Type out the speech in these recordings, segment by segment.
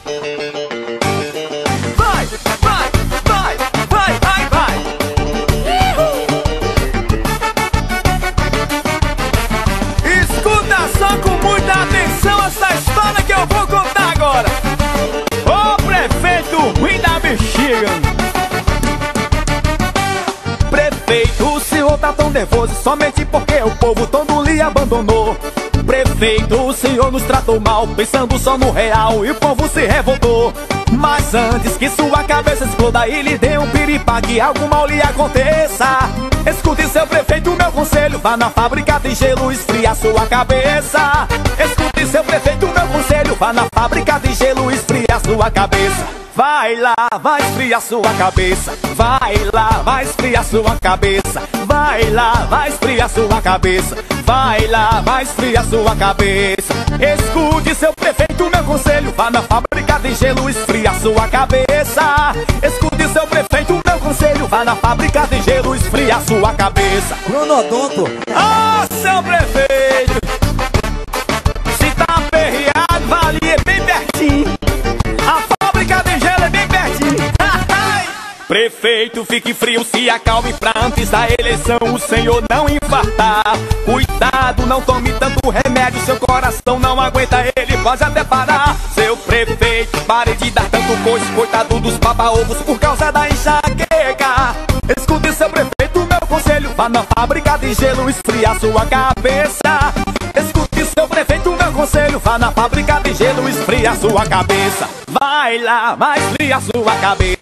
Vai, vai, vai, vai, vai, vai. Escuta só com muita atenção essa história que eu vou contar agora. O prefeito ruim da bexiga. Prefeito, o senhor tá tão nervoso somente porque o povo todo lhe abandonou. Prefeito, o senhor nos tratou mal, pensando só no real, e o povo se revoltou. Mas antes que sua cabeça exploda e lhe dê um piripá, que algo mal lhe aconteça, escute seu prefeito, meu conselho, vá na fábrica de gelo, esfria sua cabeça. Escute seu prefeito, meu conselho, vá na fábrica de gelo, esfria sua cabeça. Vai lá, vai esfriar sua cabeça. Vai lá, vai esfriar sua cabeça. Vai lá, vai esfriar sua cabeça. Vai lá, vai esfriar sua cabeça. Escute seu prefeito, meu conselho, vá na fábrica de gelo, esfria sua cabeça. Escute seu prefeito, meu conselho, vá na fábrica de gelo, esfria sua cabeça. Cronodonto. Ah, seu prefeito, se tá aperreado, vale, é bem pertinho. A fábrica de gelo é bem pertinho. Prefeito, fique frio, se acalme pra antes da eleição o senhor não infartar. Cuidado, não tome tanto remédio, seu coração não aguenta, ele pode até parar. Seu prefeito, pare de dar tanto coice, coitado dos baba-ovos por causa da enxaqueca. Escute seu prefeito, meu conselho, vá na fábrica de gelo, esfria sua cabeça. Escute seu prefeito, meu conselho, vá na fábrica de gelo, esfria sua cabeça. Vai lá, vai esfriar sua cabeça.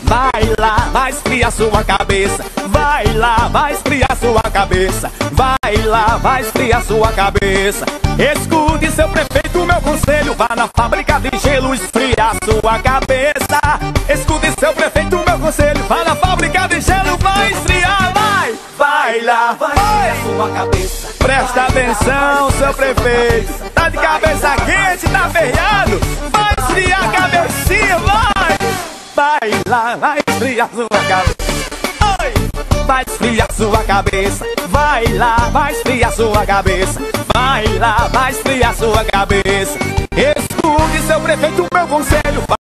Vai lá, vai esfriar sua cabeça. Vai lá, vai esfriar sua cabeça. Vai lá, vai esfriar sua cabeça. Escute seu prefeito, meu conselho, vá na fábrica de gelo, esfriar sua cabeça. Escute seu prefeito, meu conselho, vá na fábrica de gelo, vai esfriar, vai. Vai lá, vai esfriar sua cabeça. Presta atenção, seu prefeito, tá de cabeça quente, tá ferrado. Vai esfriar a cabecinha, vai. Vai lá, vai esfriar sua cabeça. Oi! Vai esfriar sua cabeça. Vai lá, vai esfriar sua cabeça. Vai lá, vai esfriar sua cabeça. Escute seu prefeito, meu conselho, vá